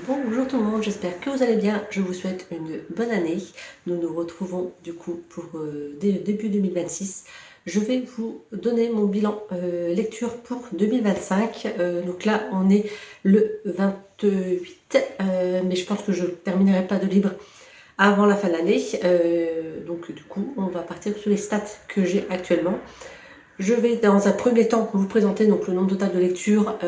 Bonjour tout le monde, j'espère que vous allez bien, je vous souhaite une bonne année. Nous nous retrouvons du coup pour début 2026. Je vais vous donner mon bilan lecture pour 2025. Donc là on est le 28, mais je pense que je ne terminerai pas de livre avant la fin de l'année. Donc du coup on va partir sur les stats que j'ai actuellement. Je vais dans un premier temps vous présenter donc le nombre total de lectures,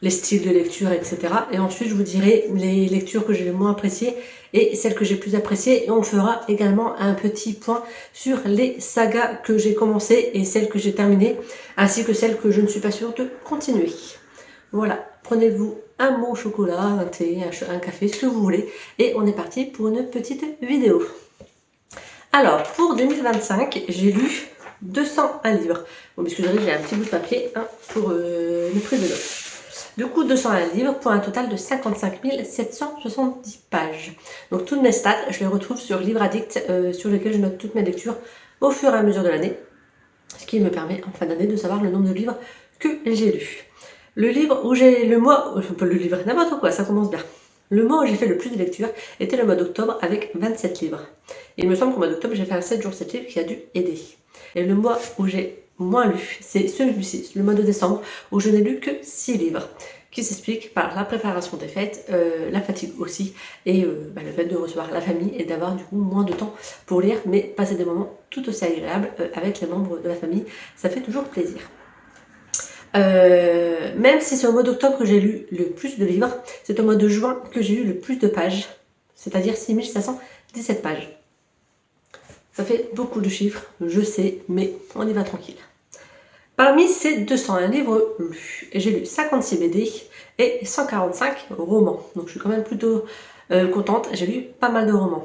les styles de lecture, etc. Et ensuite, je vous dirai les lectures que j'ai le moins appréciées et celles que j'ai plus appréciées. Et on fera également un petit point sur les sagas que j'ai commencées et celles que j'ai terminées, ainsi que celles que je ne suis pas sûre de continuer. Voilà, prenez-vous un bon chocolat, un thé, un café, ce que vous voulez. Et on est parti pour une petite vidéo. Alors, pour 2025, j'ai lu 201 livres. Bon, excusez-moi, j'ai un petit bout de papier pour une prise de notes. Du coup, 201 livres pour un total de 55 770 pages. Donc, toutes mes stats, je les retrouve sur Livre Addict, sur lequel je note toutes mes lectures au fur et à mesure de l'année. Ce qui me permet, en fin d'année, de savoir le nombre de livres que j'ai lus. Le livre où j'ai le mois, on peut le livre n'importe quoi, ça commence bien. Le mois où j'ai fait le plus de lectures était le mois d'octobre avec 27 livres. Et il me semble qu'au mois d'octobre, j'ai fait un 7 jours 7 livres qui a dû aider. Et le mois où j'ai moins lu, c'est celui-ci, le mois de décembre, où je n'ai lu que 6 livres, qui s'explique par la préparation des fêtes, la fatigue aussi, et le fait de recevoir la famille et d'avoir du coup moins de temps pour lire, mais passer des moments tout aussi agréables avec les membres de la famille, ça fait toujours plaisir. Même si c'est au mois d'octobre que j'ai lu le plus de livres, c'est au mois de juin que j'ai lu le plus de pages, c'est-à-dire 6517 pages. Ça fait beaucoup de chiffres, je sais, mais on y va tranquille. Parmi ces 201 livres lus, j'ai lu 56 BD et 145 romans. Donc je suis quand même plutôt contente, j'ai lu pas mal de romans.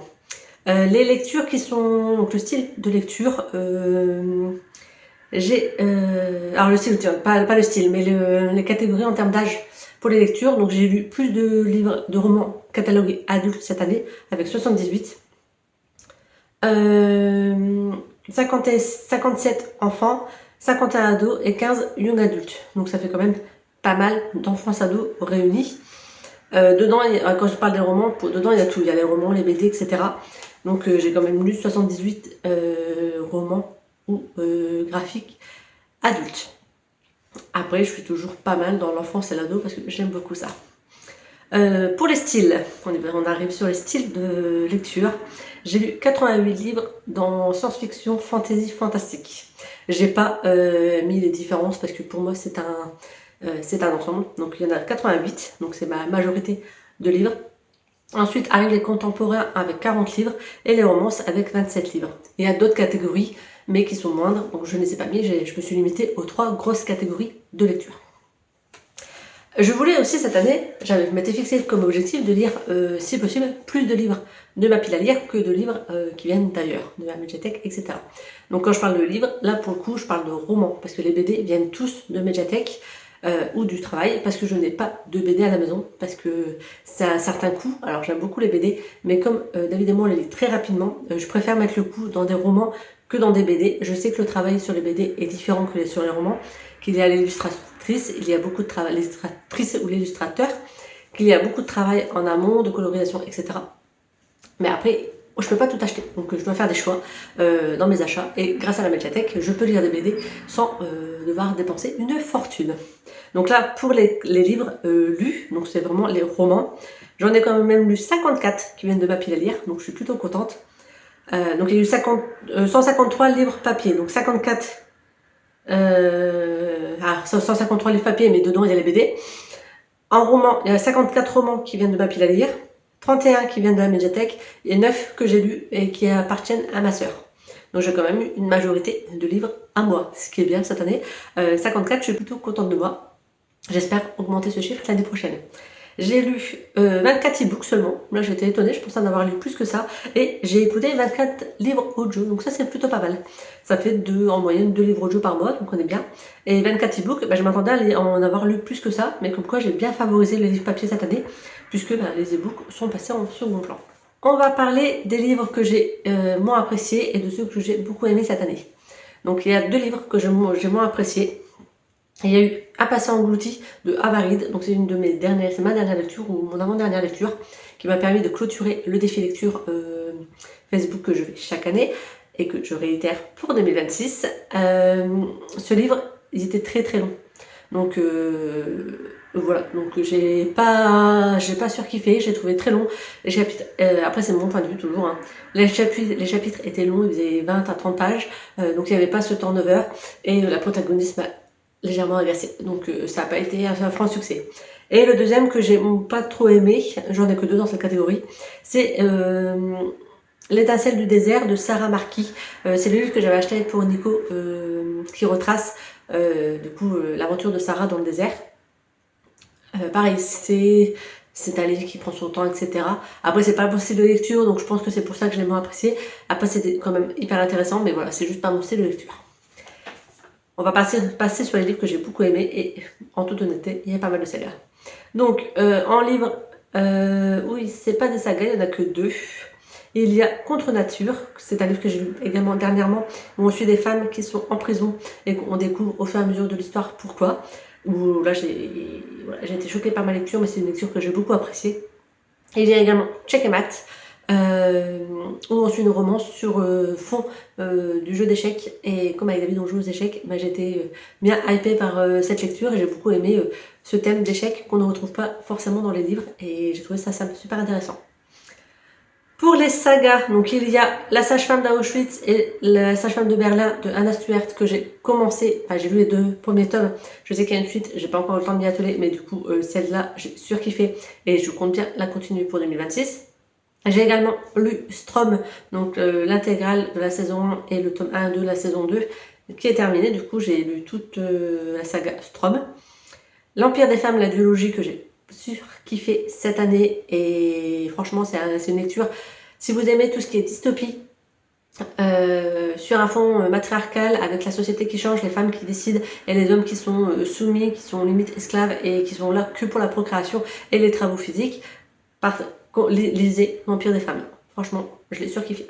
Les lectures qui sont... Donc le style de lecture... alors le style, pas le style, mais les catégories en termes d'âge pour les lectures. Donc j'ai lu plus de livres, de romans catalogués adultes cette année, avec 78. 57 enfants, 51 ados et 15 young adultes. Donc ça fait quand même pas mal d'enfants ados réunis. Dedans, quand je parle des romans, dedans il y a tout. Il y a les romans, les BD, etc. Donc j'ai quand même lu 78 romans ou graphiques adultes. Après, je suis toujours pas mal dans l'enfance et l'ado parce que j'aime beaucoup ça. Pour les styles, on arrive sur les styles de lecture. J'ai lu 88 livres dans science-fiction, fantasy, fantastique. J'ai pas mis les différences parce que pour moi c'est un ensemble. Donc il y en a 88, donc c'est ma majorité de livres. Ensuite arrivent les contemporains avec 40 livres et les romances avec 27 livres. Il y a d'autres catégories mais qui sont moindres, donc je ne les ai pas mis, je me suis limitée aux 3 grosses catégories de lecture. Je voulais aussi cette année, je m'étais fixé comme objectif de lire, si possible, plus de livres de ma pile à lire que de livres qui viennent d'ailleurs, de ma médiathèque, etc. Donc quand je parle de livres, là pour le coup je parle de romans, parce que les BD viennent tous de médiathèque ou du travail, parce que je n'ai pas de BD à la maison, parce que c'est un certain coût. Alors j'aime beaucoup les BD, mais comme David et moi on les lit très rapidement, je préfère mettre le coût dans des romans que dans des BD. Je sais que le travail sur les BD est différent que sur les romans, qu'il y a l'illustratrice, il y a beaucoup de travail, l'illustratrice ou l'illustrateur, qu'il y a beaucoup de travail en amont, de colorisation, etc. Mais après, je peux pas tout acheter, donc je dois faire des choix dans mes achats, et grâce à la médiathèque, je peux lire des BD sans devoir dépenser une fortune. Donc là, pour les livres lus, donc c'est vraiment les romans, j'en ai quand même lu 54 qui viennent de ma pile à lire, donc je suis plutôt contente. Donc il y a eu 153 livres papier, donc 54 153 livres papier, mais dedans il y a les BD. En roman, il y a 54 romans qui viennent de ma pile à lire, 31 qui viennent de la médiathèque et 9 que j'ai lus et qui appartiennent à ma sœur. Donc j'ai quand même eu une majorité de livres à moi, ce qui est bien cette année. 54, je suis plutôt contente de moi. J'espère augmenter ce chiffre l'année prochaine. J'ai lu 24 e-books seulement. Là j'étais étonnée, je pensais en avoir lu plus que ça. Et j'ai écouté 24 livres audio, donc ça c'est plutôt pas mal. Ça fait en moyenne 2 livres audio par mois, donc on est bien. Et 24 e-books, je m'attendais à en avoir lu plus que ça, mais comme quoi j'ai bien favorisé les livres papier cette année, puisque les e-books sont passés en second plan. On va parler des livres que j'ai moins appréciés et de ceux que j'ai beaucoup aimés cette année. Donc il y a 2 livres que j'ai moins appréciés. Et il y a eu Un passé englouti de Avaride, donc c'est ma dernière lecture ou mon avant-dernière lecture qui m'a permis de clôturer le défi lecture Facebook que je fais chaque année et que je réitère pour 2026. Ce livre, il était très très long. Donc voilà, donc j'ai pas surkiffé, j'ai trouvé très long. Les chapitres, après c'est mon point de vue toujours, hein. Les chapitres étaient longs, ils faisaient 20 à 30 pages, donc il n'y avait pas ce turnover et la protagoniste m'a légèrement agacée. Donc ça n'a pas été un franc succès. Et le deuxième que j'ai pas trop aimé, j'en ai que deux dans cette catégorie, c'est L'étincelle du désert de Sarah Marquis. C'est le livre que j'avais acheté pour Nico qui retrace l'aventure de Sarah dans le désert. Pareil, c'est un livre qui prend son temps, etc. Après, c'est pas mon style de lecture, donc je pense que c'est pour ça que je l'ai moins apprécié. Après, c'était quand même hyper intéressant, mais voilà, c'est juste pas mon style de lecture. On va passer sur les livres que j'ai beaucoup aimés, et en toute honnêteté, il y a pas mal de sagas. Donc, en livre, oui, c'est pas des sagas, il n'y en a que deux. Il y a Contre Nature, c'est un livre que j'ai lu également dernièrement, où on suit des femmes qui sont en prison et qu'on découvre au fur et à mesure de l'histoire pourquoi. Où là j'ai été choquée par ma lecture, mais c'est une lecture que j'ai beaucoup appréciée. Et il y a également Checkmate, où on suit une romance sur fond du jeu d'échecs. Et comme avec David on joue aux échecs, bah, j'étais bien hypée par cette lecture et j'ai beaucoup aimé ce thème d'échecs qu'on ne retrouve pas forcément dans les livres, et j'ai trouvé ça super intéressant. Pour les sagas, donc il y a La sage-femme d'Auschwitz et La sage-femme de Berlin de Anna Stuart que j'ai commencé, enfin j'ai lu les 2 premiers tomes, je sais qu'il y a une suite, j'ai pas encore eu le temps de m'y atteler, mais du coup celle-là j'ai surkiffé et je compte bien la continuer pour 2026. J'ai également lu Strom, donc l'intégrale de la saison 1 et le tome 1 de la saison 2 qui est terminé, du coup j'ai lu toute la saga Strom. L'Empire des femmes, la duologie que j'ai surkiffé cette année, et franchement c'est une lecture, si vous aimez tout ce qui est dystopie, sur un fond matriarcal avec la société qui change, les femmes qui décident et les hommes qui sont soumis, qui sont limite esclaves et qui sont là que pour la procréation et les travaux physiques, lisez l'Empire des femmes, franchement je l'ai surkiffé.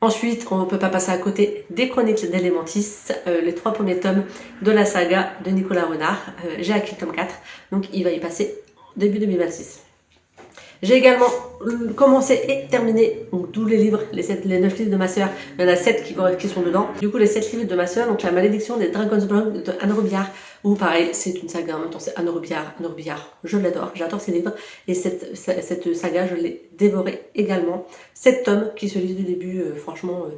Ensuite, on ne peut pas passer à côté des Chroniques d'Elementis, les 3 premiers tomes de la saga de Nicolas Renard. J'ai acquis le tome 4, donc il va y passer début 2026. J'ai également commencé et terminé donc, tous les livres, les 9 livres de ma sœur. Il y en a 7 qui sont dedans. Du coup, les 7 livres de ma sœur, donc La malédiction des Dragon's Blood de Anne Robillard, où pareil, c'est une saga en même temps, c'est Anne Robillard, je l'adore, j'adore ces livres. Et cette saga, je l'ai dévorée également. 7 tomes qui se lisent du début, franchement,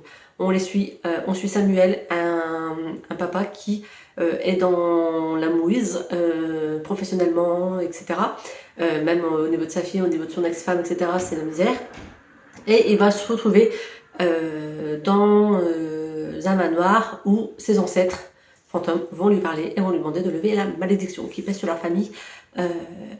on les suit. On suit Samuel, un papa qui est dans la mouise, professionnellement, etc. Même au niveau de sa fille, au niveau de son ex-femme, etc. C'est la misère. Et il va se retrouver dans un manoir où ses ancêtres fantômes vont lui parler et vont lui demander de lever la malédiction qui pèse sur leur famille.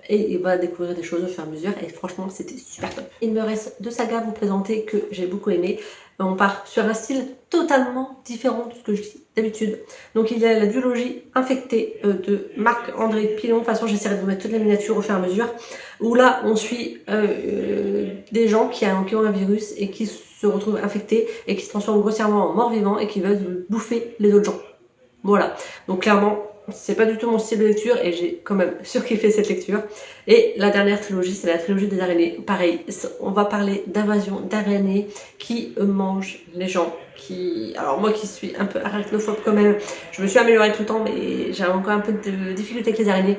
Et il va découvrir des choses au fur et à mesure, et franchement c'était super top. Il me reste 2 sagas à vous présenter que j'ai beaucoup aimé. On part sur un style totalement différent de ce que je dis d'habitude. Donc il y a la duologie infectée de Marc-André Pilon. De toute façon j'essaierai de vous mettre toutes les miniatures au fur et à mesure. Où là on suit des gens qui ont un virus et qui se retrouvent infectés et qui se transforment grossièrement en morts vivants et qui veulent bouffer les autres gens. Voilà, donc clairement c'est pas du tout mon style de lecture et j'ai quand même surkiffé cette lecture. Et la dernière trilogie, c'est la trilogie des araignées. Pareil, on va parler d'invasion d'araignées qui mangent les gens. Alors moi qui suis un peu arachnophobe quand même, je me suis améliorée tout le temps, mais j'ai encore un peu de difficulté avec les araignées.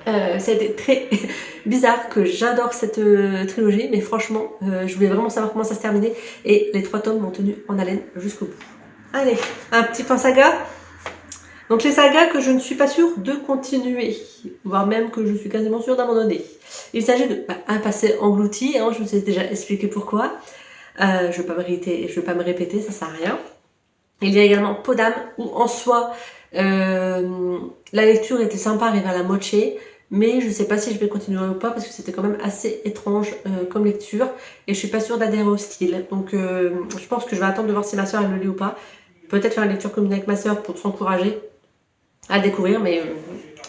Ça a été très bizarre que j'adore cette trilogie, mais franchement, je voulais vraiment savoir comment ça se terminait et les 3 tomes m'ont tenu en haleine jusqu'au bout. Allez, un petit point saga. Donc les sagas que je ne suis pas sûre de continuer, voire même que je suis quasiment sûre d'abandonner. Il s'agit de Un passé englouti, hein, je vous ai déjà expliqué pourquoi. Je ne vais pas me répéter, ça sert à rien. Il y a également Peau d'âme, où en soi, la lecture était sympa, arrivée à la moitié, mais je ne sais pas si je vais continuer ou pas, parce que c'était quand même assez étrange comme lecture, et je suis pas sûre d'adhérer au style. Donc je pense que je vais attendre de voir si ma soeur elle le lit ou pas. Peut-être faire une lecture commune avec ma soeur pour s'encourager à découvrir, mais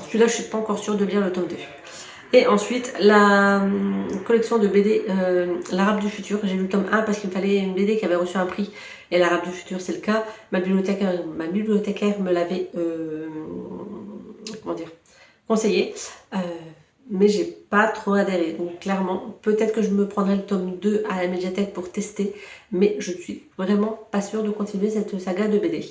celui-là je suis pas encore sûre de lire le tome 2. Et ensuite la collection de BD L'Arabe du futur, j'ai lu le tome 1 parce qu'il me fallait une BD qui avait reçu un prix, et L'Arabe du futur c'est le cas. Ma bibliothécaire me l'avait comment dire, conseillé. Mais j'ai pas trop adhéré. Donc clairement, peut-être que je me prendrai le tome 2 à la médiathèque pour tester, mais je suis vraiment pas sûre de continuer cette saga de BD.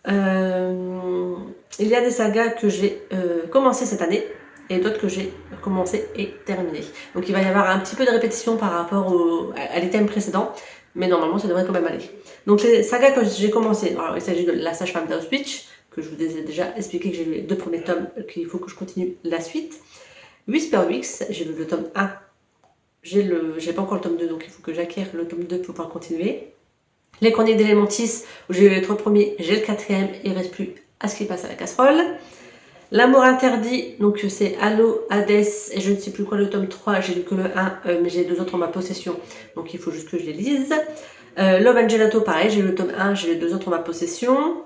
Il y a des sagas que j'ai commencé cette année et d'autres que j'ai commencé et terminé. Donc il va y avoir un petit peu de répétition par rapport à les thèmes précédents, mais normalement ça devrait quand même aller. Donc les sagas que j'ai commencé, alors il s'agit de La Sage-Femme d'Auschwitz, que je vous ai déjà expliqué que j'ai lu les 2 premiers tomes, qu'il faut que je continue la suite. Whisper Weeks, j'ai lu le tome 1, j'ai pas encore le tome 2, donc il faut que j'acquière le tome 2 pour pouvoir continuer. Les Chroniques d'Elementis, où j'ai eu les 3 premiers, j'ai le 4e, il ne reste plus à ce qui passe à la casserole. L'amour interdit, donc c'est Halo, Hades, et je ne sais plus quoi le tome 3, j'ai lu que le 1, mais j'ai les 2 autres en ma possession, donc il faut juste que je les lise. Love and Gelato, pareil, j'ai lu le tome 1, j'ai les 2 autres en ma possession.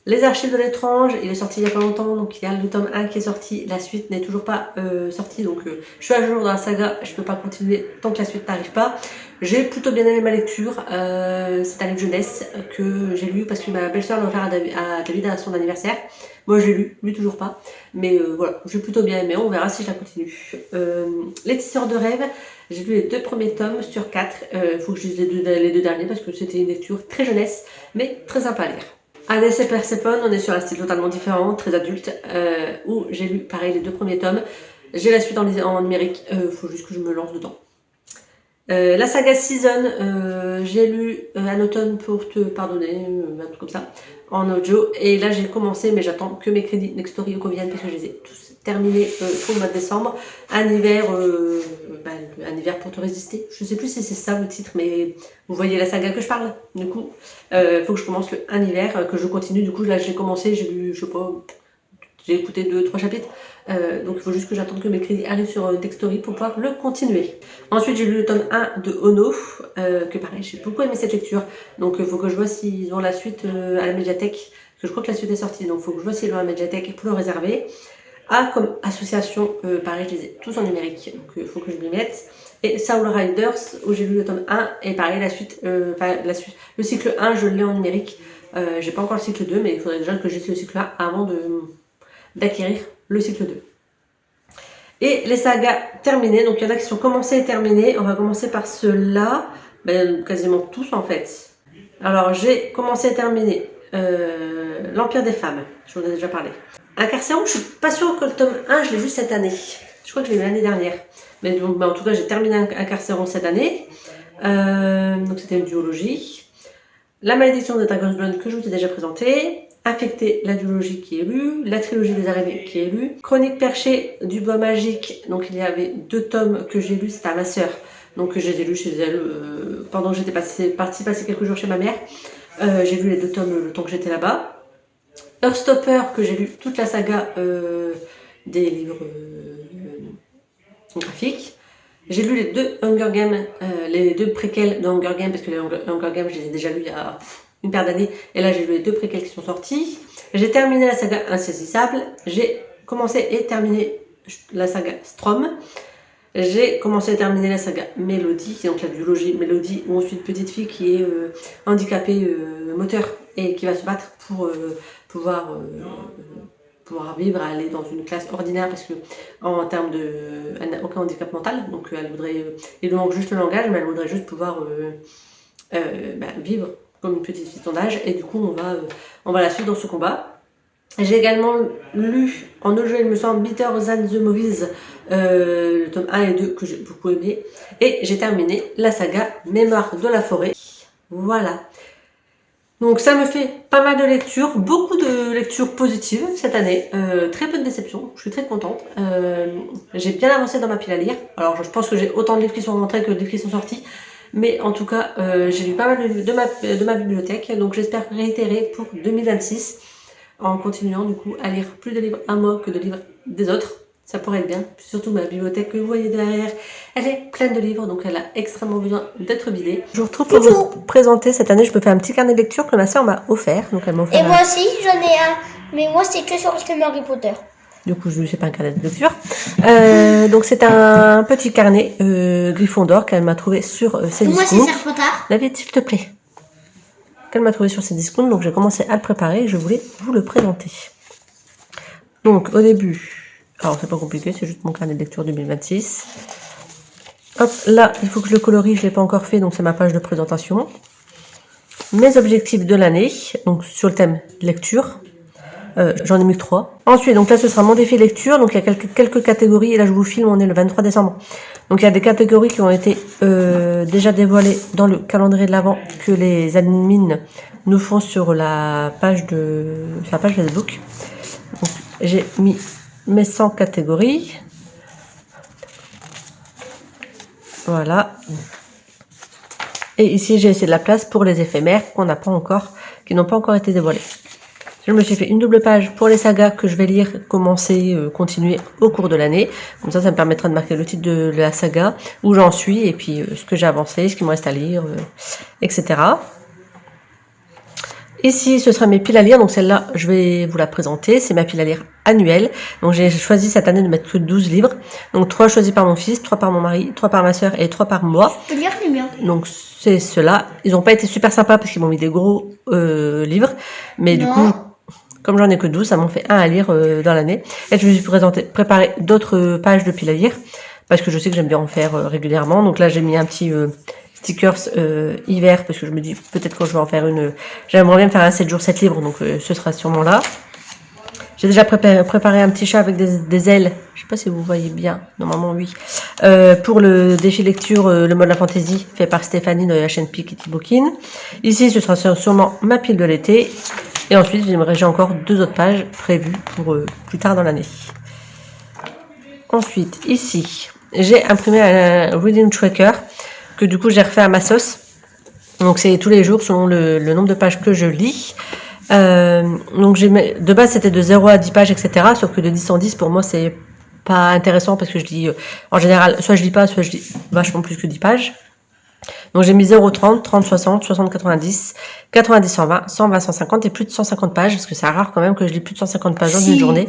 Les Archives de l'étrange, il est sorti il n'y a pas longtemps, donc il y a le tome 1 qui est sorti, la suite n'est toujours pas sortie, donc je suis à jour dans la saga, je ne peux pas continuer tant que la suite n'arrive pas. J'ai plutôt bien aimé ma lecture, c'est un livre jeunesse que j'ai lu parce que ma belle-sœur l'a offert à David à son anniversaire. Moi j'ai lu, lui toujours pas, mais voilà, j'ai plutôt bien aimé, on verra si je la continue. Les Tisseurs de rêves, j'ai lu les 2 premiers tomes sur 4, il faut que je lise les 2 derniers parce que c'était une lecture très jeunesse, mais très sympa à lire. Hades et Perséphone, on est sur un style totalement différent, très adulte, où j'ai lu pareil les 2 premiers tomes. J'ai la suite en numérique, faut juste que je me lance dedans. La saga Season, j'ai lu Un automne pour te pardonner, un truc comme ça, en audio. Et là j'ai commencé, mais j'attends que mes crédits Nextory reviennent parce que je les ai tous terminés pour le mois de décembre. Un hiver pour te résister. Je sais plus si c'est ça le titre, mais vous voyez la saga que je parle. Du coup, faut que je commence le Un hiver, que je continue. Du coup, là j'ai commencé, j'ai lu, je sais pas, j'ai écouté 2-3 chapitres. Donc il faut juste que j'attende que mes crédits arrivent sur Nextory pour pouvoir le continuer. Ensuite j'ai lu le tome 1 de Ono, que pareil j'ai beaucoup aimé cette lecture. Donc il faut que je vois s'ils ont la suite à la médiathèque, parce que je crois que la suite est sortie, donc il faut que je vois s'ils ont la médiathèque pour le réserver. A comme association, pareil je les ai tous en numérique, donc il faut que je m'y mette. Et Soul Riders, où j'ai lu le tome 1, et pareil la suite, le cycle 1 je l'ai en numérique. J'ai pas encore le cycle 2, mais il faudrait déjà que j'ai le cycle 1 avant d'acquérir le cycle 2. Et les sagas terminées, donc il y en a qui sont commencés et terminés. On va commencer par ceux-là, quasiment tous en fait. Alors j'ai commencé et terminé L'Empire des femmes, je vous en ai déjà parlé. Incarcération, je suis pas sûre que le tome 1 je l'ai vu cette année. Je crois que je l'ai vu l'année dernière. Mais donc, en tout cas j'ai terminé Incarcération cette année. Donc c'était une duologie. La malédiction de Dragon's Blood que je vous ai déjà présentée. Infecté, la duologie qui est lue, la trilogie des araignées qui est lue, Chronique perchée du bois magique, donc il y avait 2 tomes que j'ai lus, c'était à ma sœur, donc je les ai lus chez elle pendant que j'étais partie passer quelques jours chez ma mère. J'ai lu les 2 tomes le temps que j'étais là-bas. Heartstopper, que j'ai lu toute la saga des livres graphiques. J'ai lu les 2 Hunger Games, les 2 préquels de Hunger Games, parce que les Hunger Games je les ai déjà lus il y a une paire d'années, et là j'ai lu les 2 préquels qui sont sortis. J'ai terminé la saga Insaisissable, j'ai commencé et terminé la saga Strom, j'ai commencé et terminé la saga Mélodie, donc la duologie Mélodie, où on suit une petite fille qui est handicapée moteur et qui va se battre pour pouvoir vivre, aller dans une classe ordinaire, parce que en termes de, elle n'a aucun handicap mental, donc elle voudrait, il lui manque juste le langage, mais elle voudrait juste pouvoir vivre comme une petite fille de son âge, et du coup on va la suivre dans ce combat. J'ai également lu en audio, il me semble, Bitter Than the Movies, le tome 1 et 2 que j'ai beaucoup aimé, et j'ai terminé la saga Mémoire de la forêt. Voilà. Donc ça me fait pas mal de lectures, beaucoup de lectures positives cette année, très peu de déceptions, je suis très contente. J'ai bien avancé dans ma pile à lire, alors je pense que j'ai autant de livres qui sont rentrés que de livres qui sont sortis, mais en tout cas j'ai lu pas mal de ma bibliothèque, donc j'espère réitérer pour 2026 en continuant du coup à lire plus de livres à moi que de livres des autres. Ça pourrait être bien, surtout ma bibliothèque que vous voyez derrière, elle est pleine de livres, donc elle a extrêmement besoin d'être vidée. Je vous retrouve pour vous présenter, cette année je me fais un petit carnet de lecture que ma soeur m'a offert, donc elle m'a offert. Et moi aussi j'en ai un, mais moi c'est que sur le thème Harry Potter. Du coup je sais pas un carnet de lecture, donc c'est un petit carnet Gryffondor qu'elle m'a trouvé sur ses discounts. Moi c'est Serpentard. David s'il te plaît. Qu'elle m'a trouvé sur ses discounts, donc j'ai commencé à le préparer et je voulais vous le présenter. Donc au début, alors c'est pas compliqué, c'est juste mon carnet de lecture 2026. Hop, là, il faut que je le colorie, je l'ai pas encore fait, donc c'est ma page de présentation. Mes objectifs de l'année, donc sur le thème lecture. J'en ai mis que 3. Ensuite, donc là, ce sera mon défi lecture. Donc, il y a quelques catégories. Et là, je vous filme, on est le 23 décembre. Donc, il y a des catégories qui ont été déjà dévoilées dans le calendrier de l'Avent que les admins nous font sur la page Facebook. Donc, j'ai mis mes 100 catégories. Voilà. Et ici, j'ai laissé de la place pour les éphémères qui n'ont pas encore été dévoilés. Je me suis fait une double page pour les sagas que je vais lire, commencer, continuer au cours de l'année. Comme ça me permettra de marquer le titre de la saga, où j'en suis, et puis ce que j'ai avancé, ce qu'il me reste à lire, etc. Ici, ce sera mes piles à lire. Donc celle-là, je vais vous la présenter. C'est ma pile à lire annuelle. Donc j'ai choisi cette année de mettre que 12 livres. Donc 3 choisis par mon fils, 3 par mon mari, 3 par ma soeur et 3 par moi. Je peux lire les miens. Donc c'est ceux-là. Ils n'ont pas été super sympas parce qu'ils m'ont mis des gros livres. Mais Non. du coup... Comme j'en ai que 12, ça m'en fait un à lire dans l'année. Et je me suis préparé d'autres pages de piles à lire, parce que je sais que j'aime bien en faire régulièrement. Donc là, j'ai mis un petit stickers hiver, parce que je me dis peut-être que je vais en faire une... J'aimerais bien faire un 7 jours 7 livres, donc ce sera sûrement là. J'ai déjà préparé un petit chat avec des ailes. Je sais pas si vous voyez bien, normalement oui. Pour le défi lecture, le mode de la fantaisie, fait par Stéphanie de la chaîne Piketty Bookin. Ici, ce sera sûrement ma pile de l'été. Et ensuite, j'ai encore 2 autres pages prévues pour plus tard dans l'année. Ensuite, ici, j'ai imprimé un reading tracker que du coup, j'ai refait à ma sauce. Donc, c'est tous les jours selon le nombre de pages que je lis. Donc, de base, c'était de 0 à 10 pages, etc. Sauf que de 10 en 10, pour moi, c'est pas intéressant parce que je lis, en général, soit je lis pas, soit je lis vachement plus que 10 pages. Donc j'ai mis 0,30, 30, 60, 60, 90, 90, 120, 120, 150 et plus de 150 pages, parce que c'est rare quand même que je lis plus de 150 pages dans une journée.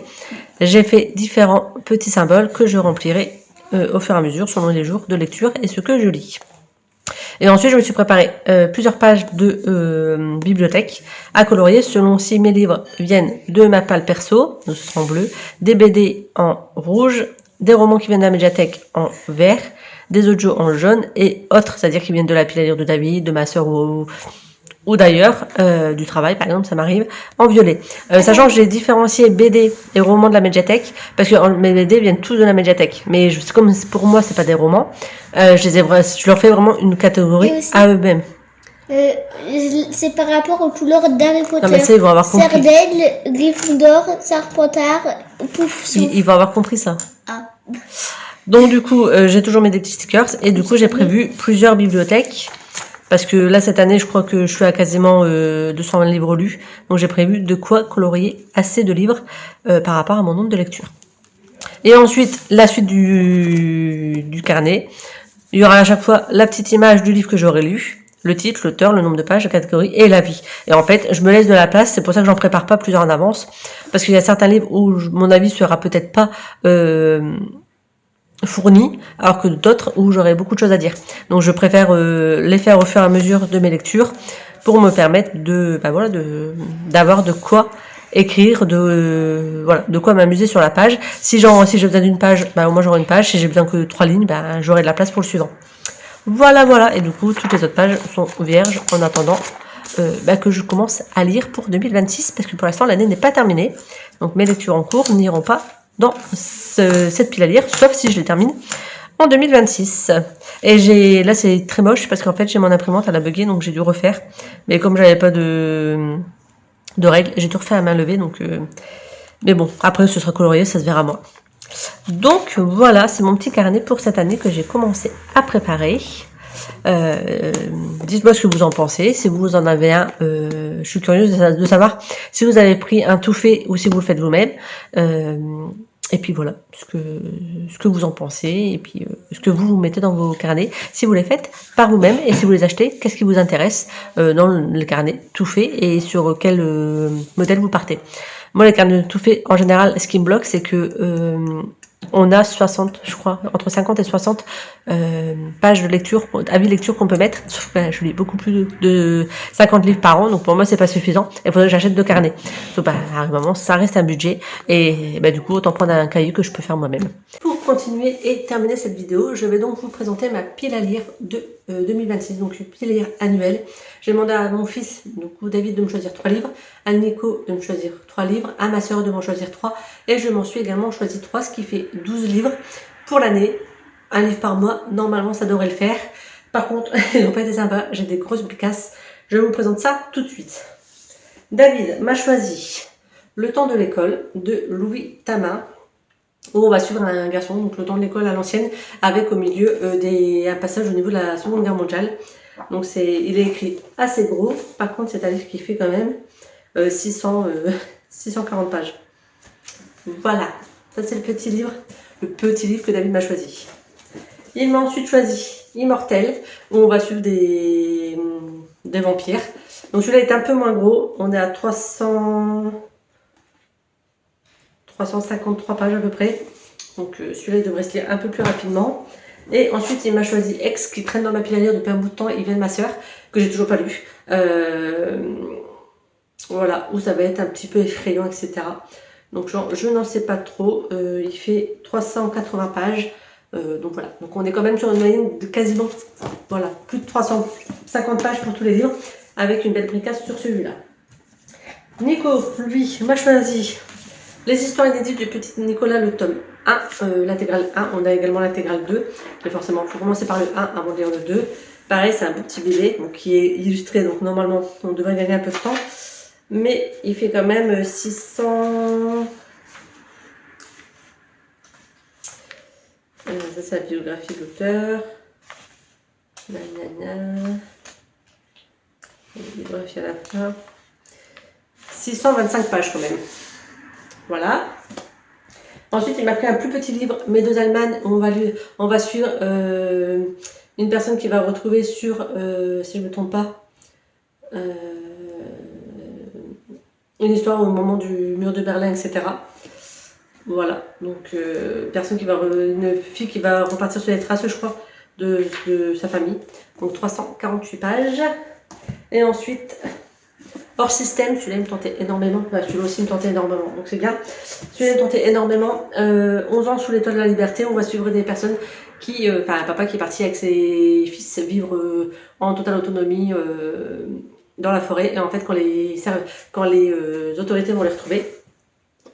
J'ai fait différents petits symboles que je remplirai au fur et à mesure, selon les jours de lecture et ce que je lis. Et ensuite, je me suis préparé plusieurs pages de bibliothèque à colorier selon si mes livres viennent de ma palle perso, donc ce sera en bleu, des BD en rouge, des romans qui viennent de la médiathèque en vert, des audios en jaune et autres, c'est-à-dire qui viennent de la pile à lire de David, de ma sœur ou d'ailleurs, du travail par exemple, ça m'arrive, en violet. Sachant que j'ai différencié BD et romans de la médiathèque, parce que mes BD viennent tous de la médiathèque, mais comme pour moi c'est pas des romans, je leur fais vraiment une catégorie à eux-mêmes. C'est par rapport aux couleurs d'Harry Potter. Non mais ça ils vont avoir compris. Serdaigle, Gryffondor, Serpentard, Pouf. Ils vont avoir compris ça. Ah. Donc du coup, j'ai toujours mis des petits stickers et du coup j'ai prévu plusieurs bibliothèques. Parce que là, cette année, je crois que je suis à quasiment 220 livres lus. Donc, j'ai prévu de quoi colorier assez de livres par rapport à mon nombre de lectures. Et ensuite, la suite du carnet. Il y aura à chaque fois la petite image du livre que j'aurai lu, le titre, l'auteur, le nombre de pages, la catégorie et l'avis. Et en fait, je me laisse de la place. C'est pour ça que j'en prépare pas plusieurs en avance. Parce qu'il y a certains livres où mon avis sera peut-être pas... fournis, alors que d'autres où j'aurais beaucoup de choses à dire. Donc je préfère les faire au fur et à mesure de mes lectures pour me permettre d'avoir de quoi écrire, de quoi m'amuser sur la page. Si j'ai besoin d'une page, au moins j'aurai une page. Si j'ai besoin que 3 lignes, j'aurai de la place pour le suivant. Voilà. Et du coup, toutes les autres pages sont vierges en attendant que je commence à lire pour 2026, parce que pour l'instant l'année n'est pas terminée. Donc mes lectures en cours n'iront pas dans cette pile à lire, sauf si je les termine en 2026. Et là c'est très moche parce qu'en fait j'ai mon imprimante, elle a bugué, donc j'ai dû refaire. Mais comme j'avais pas de règles, j'ai tout refait à main levée, donc mais bon, après ce sera colorié, ça se verra moins. Donc voilà, c'est mon petit carnet pour cette année que j'ai commencé à préparer. Dites-moi ce que vous en pensez, si vous en avez un, je suis curieuse de savoir si vous avez pris un tout fait ou si vous le faites vous-même, et puis voilà ce que vous en pensez, et puis ce que vous mettez dans vos carnets, si vous les faites par vous-même, et si vous les achetez, qu'est-ce qui vous intéresse dans le carnet tout fait, et sur quel modèle vous partez. Moi les carnets tout fait, en général, ce qui me bloque, c'est que on a 60, je crois, entre 50 et 60 pages de lecture, avis de lecture qu'on peut mettre. Sauf que je lis beaucoup plus de 50 livres par an, donc pour moi, c'est pas suffisant. Il faudrait que j'achète 2 carnets. Donc, à un moment, ça reste un budget. Et du coup, autant prendre un cahier que je peux faire moi-même. Pour continuer et terminer cette vidéo, je vais donc vous présenter ma pile à lire de 2026, donc une pile à lire annuelle. J'ai demandé à mon fils, donc David, de me choisir 3 livres, à Nico de me choisir 3 livres, à ma soeur de m'en choisir 3, et je m'en suis également choisi 3, ce qui fait 12 livres pour l'année. Un livre par mois, normalement ça devrait le faire. Par contre, ils n'ont pas été sympas, j'ai des grosses bricasses. Je vous présente ça tout de suite. David m'a choisi Le temps de l'école de Louis Tama, où on va suivre un garçon, donc le temps de l'école à l'ancienne, avec au milieu un passage au niveau de la Seconde Guerre mondiale. Donc il est écrit assez gros, par contre c'est un livre qui fait quand même 640 pages. Voilà, ça c'est le petit livre que David m'a choisi. Il m'a ensuite choisi Immortel, où on va suivre des vampires. Donc celui-là est un peu moins gros, on est à 353 pages à peu près. Donc celui-là il devrait se lire un peu plus rapidement. Et ensuite il m'a choisi Ex, qui traîne dans ma pile à lire depuis un bout de temps, il vient de ma soeur, que j'ai toujours pas lu. Voilà, où ça va être un petit peu effrayant, etc. Donc genre, je n'en sais pas trop, il fait 380 pages. Donc voilà, donc on est quand même sur une moyenne de quasiment, voilà, plus de 350 pages pour tous les livres, avec une belle bricasse sur celui-là. Nico, lui, m'a choisi Les histoires inédites du petit Nicolas, le tome 1, l'intégrale 1, on a également l'intégrale 2, mais forcément, il faut commencer par le 1 avant de lire le 2. Pareil, c'est un petit bébé, donc qui est illustré, donc normalement, on devrait gagner un peu de temps, mais il fait quand même 600... ça c'est la biographie de l'auteur. La biographie à la fin. 625 pages quand même. Voilà. Ensuite, il m'a pris un plus petit livre, Mes deux Allemands, où on va suivre une personne qui va retrouver sur, si je ne me trompe pas, une histoire au moment du mur de Berlin, etc. Voilà, donc une fille qui va repartir sur les traces, je crois, de sa famille. Donc 348 pages. Et ensuite, Hors système, celui-là il me tentait énormément. Celui-là aussi me tentait énormément, donc c'est bien. Celui-là me tentait énormément. 11 ans sous l'étoile de la liberté, on va suivre des personnes qui... un papa qui est parti avec ses fils vivre en totale autonomie dans la forêt. Et en fait, quand les autorités vont les retrouver,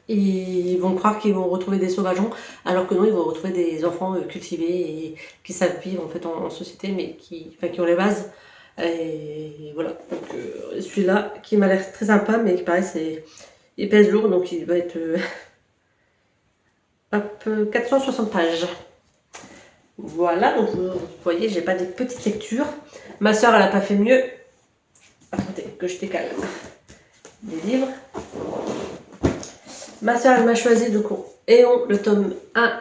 ils vont croire qu'ils vont retrouver des sauvageons, alors que non, ils vont retrouver des enfants cultivés et qui savent vivre en fait en société, mais qui ont les bases. Et voilà, donc celui-là qui m'a l'air très sympa, mais qui pareil, il pèse lourd, donc il va être 460 pages. Voilà, donc vous voyez, j'ai pas des petites lectures. Ma soeur, elle a pas fait mieux. Attendez, que je décale des livres. Ma soeur, elle m'a choisi donc Éon, le tome 1.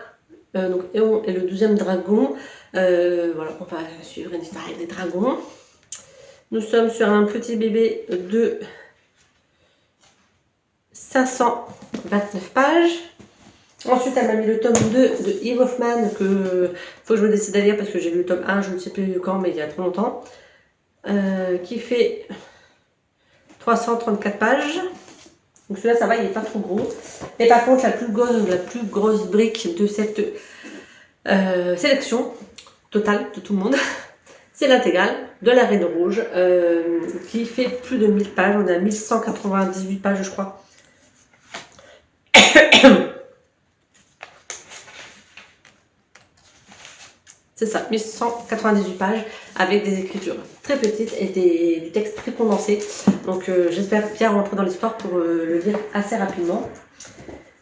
Donc Éon est le 12e dragon. Voilà, on va suivre une histoire avec des dragons. Nous sommes sur un petit bébé de 529 pages. Ensuite, elle m'a mis le tome 2 de Yves Hoffman, que faut que je me décide à lire parce que j'ai lu le tome 1, je ne sais plus quand, mais il y a trop longtemps. Qui fait 334 pages. Donc celui-là, ça va, il n'est pas trop gros. Et par contre, la plus grosse brique de cette sélection totale de tout le monde, c'est l'intégrale de la Reine Rouge, qui fait plus de 1000 pages. On a 1198 pages, je crois. C'est ça, 1198 pages, avec des écritures très petites et du texte très condensé. Donc j'espère bien rentrer dans l'histoire pour le lire assez rapidement.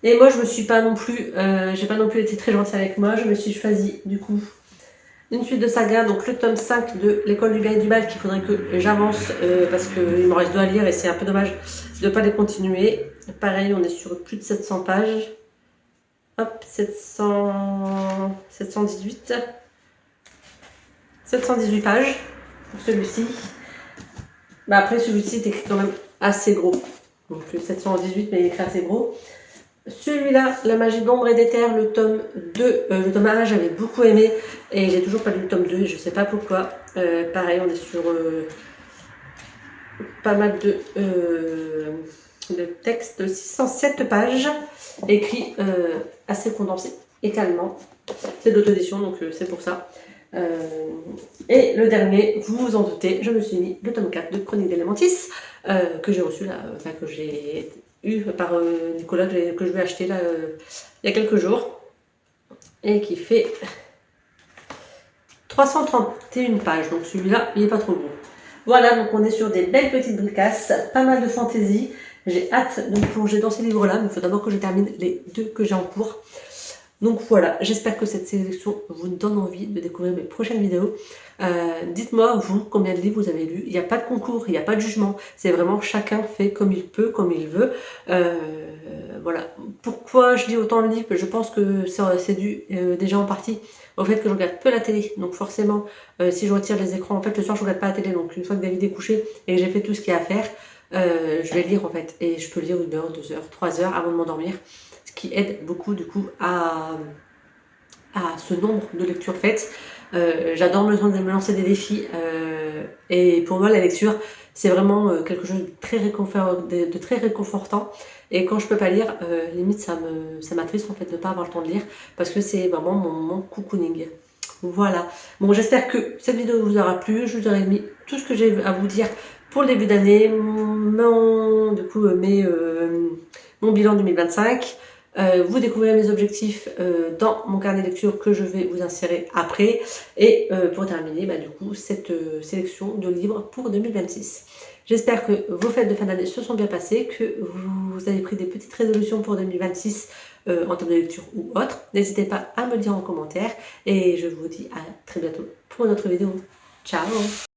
Et moi, je me suis pas non plus, j'ai pas non plus été très gentille avec moi. Je me suis choisi du coup une suite de saga, donc le tome 5 de l'école du bien et du mal, qu'il faudrait que j'avance parce qu'il me reste 2 à lire et c'est un peu dommage de ne pas les continuer. Pareil, on est sur plus de 700 pages. Hop, 718 pages pour celui-ci. Bah après, celui-ci est écrit quand même assez gros. Donc 718, mais il est écrit assez gros. Celui-là, La magie d'ombre et d'éther, le tome 2, le tome 1, j'avais beaucoup aimé et j'ai toujours pas lu le tome 2 et je sais pas pourquoi. Pareil, on est sur pas mal de textes, 607 pages, écrits assez condensés et calmement. C'est de l'auto-édition, donc c'est pour ça. Et le dernier, vous vous en doutez, je me suis mis le tome 4 de Chroniques d'Elementis, que j'ai reçu là, enfin que j'ai eu par Nicolas, que je lui ai acheté là il y a quelques jours, et qui fait 331 pages, donc celui-là, il n'est pas trop gros. Voilà, donc on est sur des belles petites bricasses, pas mal de fantaisie. J'ai hâte de me plonger dans ces livres-là, mais il faut d'abord que je termine les 2 que j'ai en cours. Donc voilà, j'espère que cette sélection vous donne envie de découvrir mes prochaines vidéos. Dites-moi, vous, combien de livres vous avez lus. Il n'y a pas de concours, il n'y a pas de jugement. C'est vraiment chacun fait comme il peut, comme il veut. Voilà. Pourquoi je dis autant de livres? Je pense que c'est dû déjà en partie au fait que je regarde peu la télé. Donc forcément, si je retire les écrans, en fait le soir je regarde pas la télé. Donc une fois que David est couché et que j'ai fait tout ce qu'il y a à faire, je vais lire en fait. Et je peux lire 1 heure, 2 heures, 3 heures avant de m'endormir. Ce qui aide beaucoup du coup à ce nombre de lectures faites. J'adore me lancer des défis et pour moi la lecture c'est vraiment quelque chose de très réconfortant et quand je peux pas lire, limite ça m'attriste en fait de ne pas avoir le temps de lire parce que c'est vraiment mon moment cocooning. Voilà, bon j'espère que cette vidéo vous aura plu, je vous aurai mis tout ce que j'ai à vous dire pour le début d'année, mon bilan 2025. Vous découvrirez mes objectifs dans mon carnet de lecture que je vais vous insérer après. Et pour terminer, du coup, cette sélection de livres pour 2026. J'espère que vos fêtes de fin d'année se sont bien passées, que vous avez pris des petites résolutions pour 2026 en termes de lecture ou autre. N'hésitez pas à me le dire en commentaire. Et je vous dis à très bientôt pour une autre vidéo. Ciao!